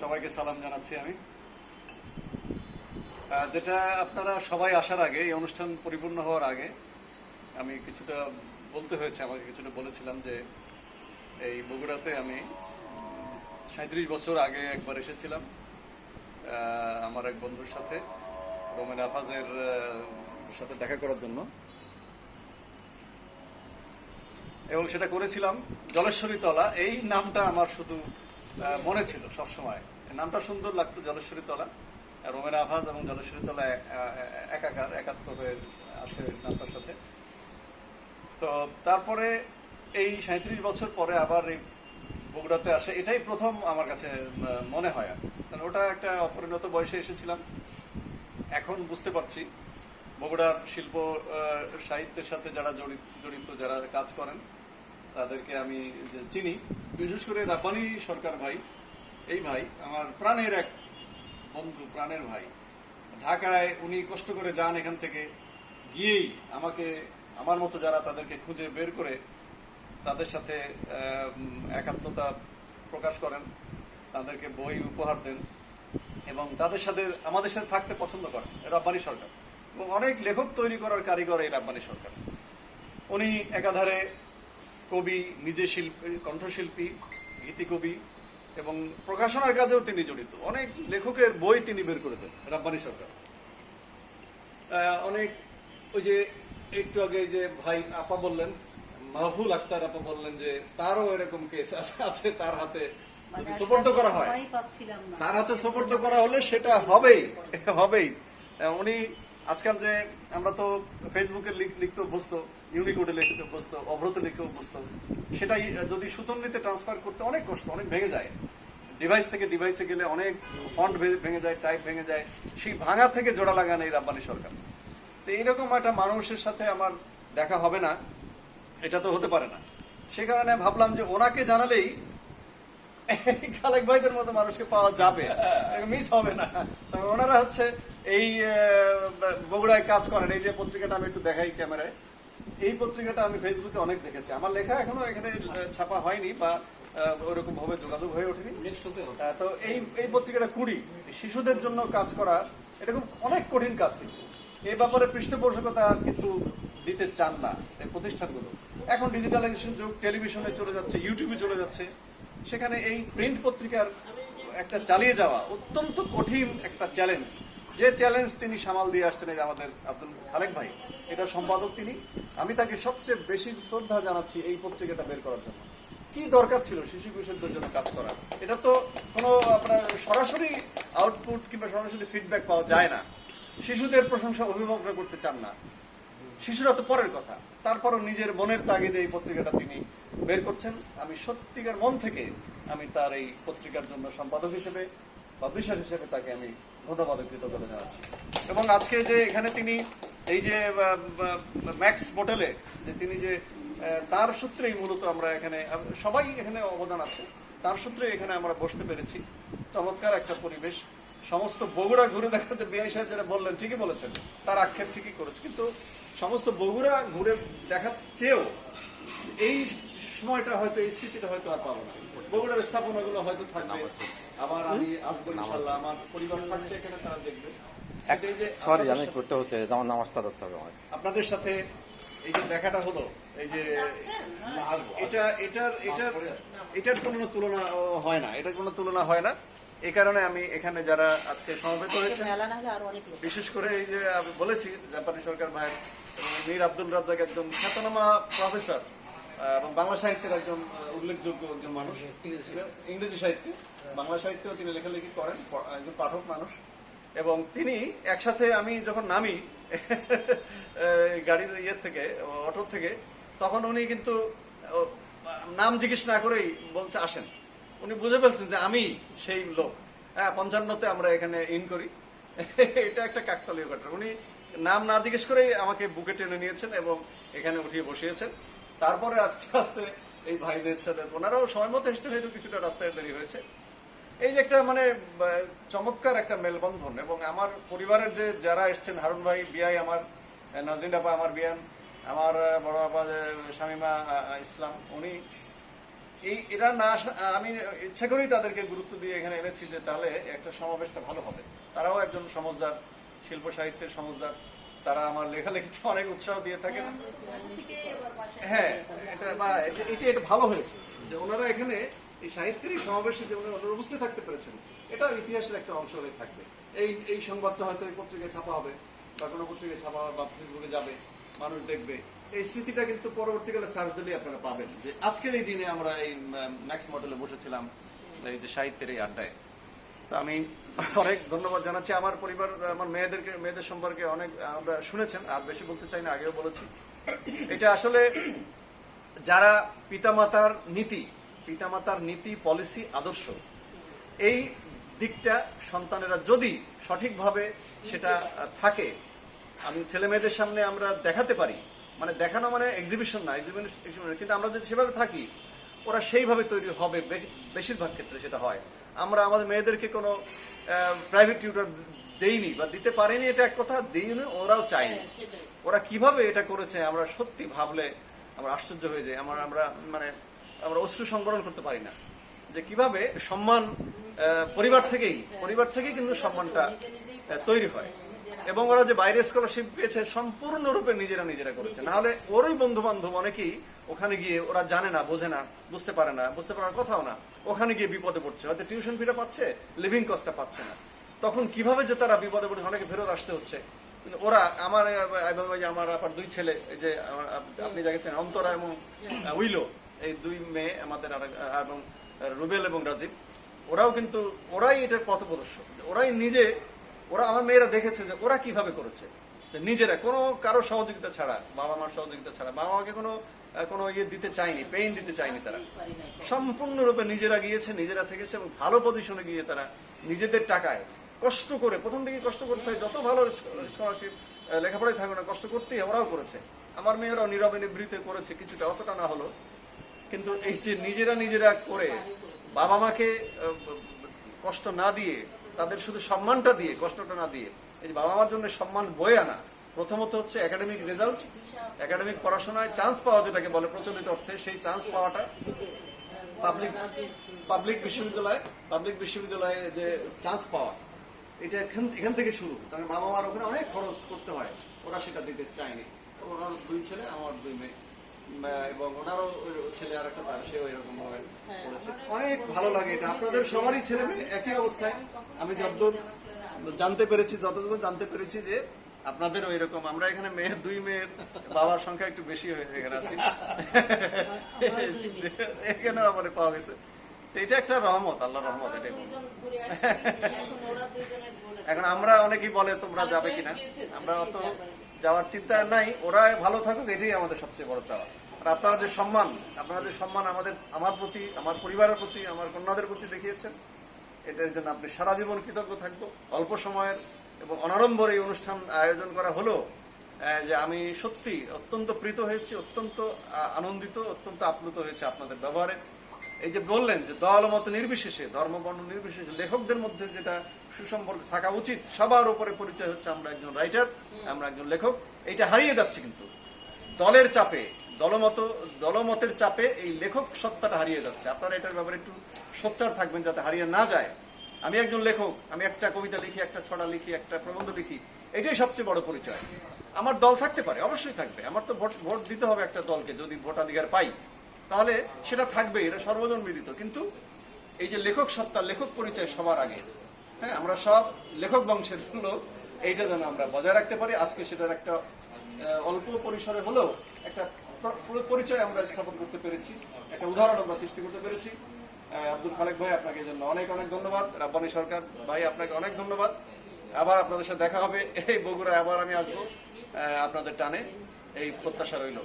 সবাইকে সালাম জানাচ্ছি আমি। যেটা আপনারা সবাই আসার আগে, এই অনুষ্ঠান পরিপূর্ণ হওয়ার আগে আমি কিছুটা বলতে হয়েছে, আমাকে কিছুটা বলেছিলাম যে এই বগুড়াতে আমি 37 বছর আগে একবার এসেছিলাম আমার এক বন্ধুর সাথে, রোমেন আফাজের সাথে দেখা করার জন্য, এবং সেটা করেছিলাম জলেশ্বরী তলা। এই নামটা আমার শুধু মনে ছিল সবসময়, নামটা সুন্দর লাগতো, জলেশ্বরী তলা। রোমেন আফাজ এবং জলেশ্বরী তলা একাকার, একাত্ম হয়ে আছে নামটার সাথে। তো তারপরে এই 37 বছর পরে আবার এই বগুড়াতে আসে, এটাই প্রথম আমার কাছে মনে হয়। কারণ ওটা একটা অপরিণত বয়সে এসেছিলাম। এখন বুঝতে পারছি বগুড়ার শিল্প সাহিত্যের সাথে যারা জড়িত, যারা কাজ করেন, তাদেরকে আমি চিনি। বিশেষ করে রাব্বানী সরকার ভাই, এই ভাই আমার প্রাণের এক বন্ধু, প্রাণের ভাই। ঢাকায় উনি কষ্ট করে যান, এখান থেকে গিয়েই আমাকে, আমার মতো যারা, তাদেরকে খুঁজে বের করে তাদের সাথে একাত্মতা প্রকাশ করেন, তাদেরকে বই উপহার দেন এবং তাদের সাথে, আমাদের সাথে থাকতে পছন্দ করেন রাব্বানী সরকার। এবং অনেক লেখক তৈরি করার কারিগর এই রাব্বানী সরকার। উনি একাধারে কবি, নিজে শিল্পী, কণ্ঠশিল্পী, গীতিকবি এবং প্রকাশনার কাজেও তিনি জড়িত। অনেক লেখকের বই তিনি বের করে দেন রাব্বানী সরকার। অনেক, ওই যে একটু আগে যে ভাই আপা বললেন, মাহফুল আক্তার আপা বললেন যে তারও এরকম কেস আছে, তার হাতে যদি সুপর্দ করা হয়, তার হাতে সুপর্দ করা হলে সেটা হবেই হবেই। উনি আজকাল যে আমরা তো ফেসবুকে লিখতে অভ্যস্ত, ইউনিকোডে লিখতে অভ্যস্ত, অভ্রত লিখতে অভ্যস্ত, সেটাই যদি সুতন্ত্রীতে ট্রান্সফার করতে অনেক কষ্ট, অনেক ভেঙে যায়। ডিভাইস থেকে ডিভাইসে গেলে অনেক ফন্ট ভেঙে যায়, টাইপ ভেঙে যায়। সেই ভাঙা থেকে জোড়া লাগান এই রাব্বানী সরকার। তো এইরকম একটা মানুষের সাথে আমার দেখা হবে না, এটা তো হতে পারে না। সে কারণে ভাবলাম যে ওনাকে জানালেই খালেক ভাইদের মতো মানুষকে পাওয়া যাবে, মিস হবে না। ওনারা হচ্ছে এই বগুড়ায় কাজ করেন। এই যে পত্রিকাটা আমি একটু দেখাই ক্যামেরায়, এই পত্রিকাটা আমি ফেসবুকে অনেক দেখেছি। আমার লেখা এখনো এখানে ছাপা হয়নি বা ওরকম ভাবে যোগাযোগ হয়ে ওঠেনি। তো এই পত্রিকাটা কুড়ি শিশুদের জন্য কাজ করা, এটা খুব অনেক কঠিন কাজ। কিন্তু এই ব্যাপারে পৃষ্ঠপোষকতা কিন্তু দিতে চান না এই প্রতিষ্ঠানগুলো। এখন ডিজিটালাইজেশন যুগ, টেলিভিশনে চলে যাচ্ছে, ইউটিউবে চলে যাচ্ছে, সেখানে এই প্রিন্ট পত্রিকার একটা চালিয়ে যাওয়া অত্যন্ত কঠিন একটা চ্যালেঞ্জ। যে চ্যালেঞ্জ তিনি সামাল দিয়ে আসছেন, এই যে আমাদের আব্দুল খালেক ভাই, এটা সম্পাদক তিনি। আমি তাকে সবচেয়ে বেশি শ্রদ্ধা জানাচ্ছি এই পত্রিকাটা বের করার জন্য। কি দরকার ছিল শিশু কিশোরদের জন্য কাজ করা? এটা তো কোনো আপনার সরাসরি আউটপুট কিংবা সরাসরি ফিডব্যাক পাওয়া যায় না। শিশুদের প্রশংসা অভিভাবকরা করতে চান না, শিশুরা তো পরের কথা। তারপরও নিজের মনের তাগিদে এই পত্রিকাটা তিনি বের করছেন। আমি সত্যিকার মন থেকে আমি তার এই পত্রিকার জন্য সম্পাদক হিসেবে, পাবলিশার হিসেবে তাকে আমি ধন্যবাদ ও কৃতজ্ঞতা জানাচ্ছি। এবং আজকে যে এখানে তিনি এই যে ম্যাক্স হোটেলে যে তিনি যে, তার সূত্রেই মূলত আমরা এখানে সবাই এখানে অবদান আছে, তার সূত্রে এখানে আমরা বসতে পেরেছি। চমৎকার একটা পরিবেশ। সমস্ত বগুড়া ঘুরে দেখা, যে বিআই সাহেব যেটা বললেন ঠিকই বলেছেন, তার আক্ষেপ ঠিকই করেছে। কিন্তু সমস্ত বগুড়া ঘুরে দেখার চেয়েও এই সময়টা হয়তো, এই স্মৃতিটা হয়তো আর পাবো না। বগুড়ার স্থাপনাগুলো হয়তো থাকবে, আবার আমি আসবো ইনশাল্লাহ, আমার পরিবার থাকছে এখানে, তারা দেখবে। সরি, আমি করতে হচ্ছে, আমার নামাজটা ধরতে হবে আমার। আপনাদের সাথে এই যে দেখাটা হলো, এই যে এটার কোনো তুলনা হয় না, এটার কোনো তুলনা হয় না। এই কারণে আমি এখানে যারা আজকে সমবেত হয়েছে, বিশেষ করে এই যে আমি বলেছি রাব্বানী সরকার ভাই এবং মীর আব্দুল রাজ্জাক, একজন খ্যাতনামা প্রফেসর এবং বাংলা সাহিত্যের একজন উল্লেখযোগ্য একজন মানুষ, ইংরেজি সাহিত্যে, বাংলা সাহিত্যেও তিনি লেখালেখি করেন, একজন পাঠক মানুষ। এবং তিনি একসাথে, আমি যখন নামি গাড়ির ইয়ের থেকে, অটো থেকে, তখন উনি কিন্তু নাম জিজ্ঞেস না করেই বলছে আসেন। উনি বুঝে ফেলছেন যে আমি সেই লোক। হ্যাঁ, 55-তে আমরা এখানে ইন করি। এটা একটা কাকতালীয় ঘটনা। উনি নাম না জিজ্ঞেস করেই আমাকে বুকে টেনে নিয়েছেন এবং এখানে উঠিয়ে বসিয়েছেন। তারপরে আস্তে আস্তে এই ভাইদের সাথে, ওনারাও সময় মতো এসেছেন, একটু কিছুটা রাস্তায় দেরি হয়েছে। এই যে একটা মানে চমৎকার একটা মেলবন্ধন। এবং আমার পরিবারের যে যারা এসছেন, হারুন ভাই, বিআই আমার, নাজরিন আপা আমার বিয়ান, আমার বড় আপা শামিমা ইসলাম, উনি এরা না আমি ইচ্ছা করেই তাদেরকে গুরুত্ব দিয়ে এখানে এনেছি যে তাহলে একটা সমাবেশটা ভালো হবে। তারাও একজন সমজদার, শিল্প সাহিত্যের সমজদার, তারা আমার লেখালেখিতে অনেক উৎসাহ দিয়ে থাকেন। হ্যাঁ, এটা ভালো হয়েছে যে ওনারা এখানে এই সাহিত্যের এই সমাবেশে যে ওনারা উপস্থিত থাকতে পেরেছেন, এটা ইতিহাসের একটা অংশ হয়ে থাকবে। এই সংবাদটা হয়তো এই পত্রিকায় ছাপা হবে বা কোনো পত্রিকায় ছাপা হবে বা ফেসবুকে যাবে, মানুষ দেখবে। এই স্মৃতিটা কিন্তু পরবর্তীকালে সার্চ দিলেই আপনারা পাবেন যে আজকের এই দিনে আমরা এই ম্যাক্স মডেলে বসেছিলাম এই যে সাহিত্যের এই আড্ডায়। তো আমি অনেক ধন্যবাদ জানাচ্ছি আমার পরিবার, আমার মেয়েদের সম্পর্কে অনেক আমরা শুনেছেন, আর বেশি বলতে চাই না, আগেও বলেছি। এটা আসলে যারা পিতামাতার নীতি পলিসি আদর্শ এই দিকটা সন্তানেরা যদি সঠিকভাবে সেটা থাকে, আমি ছেলে মেয়েদের সামনে আমরা দেখাতে পারি, মানে দেখানো মানে এক্সিবিশন না, কিন্তু আমরা যদি সেভাবে থাকি ওরা সেইভাবে তৈরি হবে। বেশিরভাগ ক্ষেত্রে সেটা হয়। আমরা আমাদের মেয়েদেরকে কোনো প্রাইভেট টিউটর দেইনি বা দিতে পারিনি, এটা এক কথা, দিইনি, ওরাও চায়নি। ওরা কিভাবে এটা করেছে আমরা সত্যি ভাবলে আমরা আশ্চর্য হয়ে যাই। আমরা অশ্রু সংবরণ করতে পারি না যে কিভাবে সম্মান পরিবার থেকেই কিন্তু সম্মানটা তৈরি হয়। এবং ওরা যে বাইরে স্কলারশিপ পেয়েছে সম্পূর্ণরূপে নিজেরা করেছে। না হলে ওরই বন্ধু বান্ধব অনেকেই ওখানে গিয়ে ওরা জানে না, বোঝে না, বুঝতে পারার কথাও না, ওখানে গিয়ে বিপদে পড়ছে, হয়তো টিউশন ফিটা পাচ্ছে, লিভিং কস্টটা পাচ্ছে না। তখন কিভাবে যে তারা বিপদে পড়ে, অনেকে ফেরত আসতে হচ্ছে। ওরা আমার আবার দুই ছেলে, এই যে আপনি দেখেছেন অন্তরা এবং উইলো, এই দুই মেয়ে আমাদের, এবং রুবেল এবং রাজীব, ওরাই এটার পথপ্রদর্শক। ওরা আমার মেয়েরা দেখেছে যে ওরা কিভাবে করেছে নিজেরা, কোনো কারো সহযোগিতা ছাড়া, বাবা মার সহযোগিতা ছাড়া। বাবা মাকে কোনো ইয়ে দিতে চায়নি, পেইন দিতে চায়নি। তারা সম্পূর্ণরূপে নিজেরা গিয়েছে, নিজেরা থেকেছে এবং ভালো পজিশনে গিয়ে তারা নিজেদের টাকায় কষ্ট করে, প্রথম থেকে কষ্ট করতে হয়, যত ভালো স্কলারশিপ লেখাপড়ায় থাকবে না, কষ্ট করতেই ওরাও করেছে। আমার মেয়েরাও নীরবে নিবৃত্তে করেছে, কিছুটা, অতটা না হলো। কিন্তু এই যে নিজেরা করে বাবা মাকে কষ্ট না দিয়ে, তাদের শুধু সম্মানটা দিয়ে, কষ্টটা না দিয়ে, এই যে বাবা মার জন্য সম্মান বয়ে আনা, প্রথমত হচ্ছে একাডেমিক রেজাল্ট, একাডেমিক পড়াশোনায় চান্স পাওয়া, যেটাকে বলে প্রচলিত অর্থে, সেই চান্স পাওয়াটা পাবলিক বিশ্ববিদ্যালয়ে যে চান্স পাওয়া, এটা এখান থেকে শুরু। তার বাবা মার ওখানে অনেক খরচ করতে হয়, ওরা সেটা দিতে চায়নি। ওনার দুই ছেলে, আমার দুই মেয়ে, এবং ওনারও ছেলে আর একটা, সেও এরকম ভাবে করেছে। অনেক ভালো লাগে এটা। আপনাদের সবারই ছেলে মেয়ে একই অবস্থায়। আমি যতদূর জানতে পেরেছি যে আপনাদেরও এরকম। আমরা এখানে দুই মেয়ের বাবার সংখ্যা একটু বেশি এখানে আছি, এখানেও আমার পাওয়া গেছে। এটা একটা রহমত, আল্লাহর রহমত। এটা এখন আমরা অনেকেই বলে তোমরা যাবে কিনা, আমরা অত যাওয়ার চিন্তা নাই। ওরা ভালো থাকুক, এটাই আমাদের সবচেয়ে বড় চাওয়া। আর আপনারা যে সম্মান আমার প্রতি, আমার পরিবারের প্রতি, আমার কন্যাদের প্রতি দেখিয়েছেন, এটার জন্য আপনি সারা জীবন কৃতজ্ঞ থাকবো। অল্প সময়ের এবং অনাড়ম্বর এই অনুষ্ঠান আয়োজন করা হলো, যে আমি সত্যি অত্যন্ত প্রীত হয়েছি, অত্যন্ত আনন্দিত, অত্যন্ত আপ্লুত হয়েছে আপনাদের ব্যবহারে। এই যে বললেন যে দল মত নির্বিশেষে, ধর্ম বর্ণ নির্বিশেষে লেখকদের মধ্যে যেটা সুসম্পর্ক থাকা উচিত, সবার উপরে পরিচয় হচ্ছে আমরা একজন রাইটার, আমরা একজন লেখক। এটা হারিয়ে যাচ্ছে কিন্তু দলের চাপে, দলমতের চাপে এই লেখক সত্তাটা হারিয়ে যাচ্ছে। আপনারা এটার ব্যাপারে একটু সোচ্চার থাকবেন যাতে হারিয়ে না যায়। আমি একজন লেখক, আমি একটা কবিতা লিখি, একটা ছড়া লিখি, একটা প্রবন্ধ লিখি, এটাই সবচেয়ে বড় পরিচয়। আমার দল থাকতে পারে, অবশ্যই থাকবে। আমার তো ভোট দিতে হবে একটা দলকে, যদি ভোটাধিকার পাই তাহলে সেটা থাকবে, এটা সর্বজন বিদিত। কিন্তু এই যে লেখক সত্তা, লেখক পরিচয় সবার আগে, হ্যাঁ, আমরা সব লেখক বংশের লোক, এইটা যেন আমরা বজায় রাখতে পারি। আজকে সেটার একটা অল্প পরিসরে হলেও একটা পরিচয় আমরা স্থাপন করতে পেরেছি, একটা উদাহরণ আমরা সৃষ্টি করতে পেরেছি। আব্দুল খালেক ভাই, আপনাকে জন্য অনেক ধন্যবাদ। রাব্বানী সরকার ভাই, আপনাকে অনেক ধন্যবাদ। আবার আপনাদের সাথে দেখা হবে এই বগুড়ায়, আবার আমি আসবো আপনাদের টানে, এই প্রত্যাশা রইল।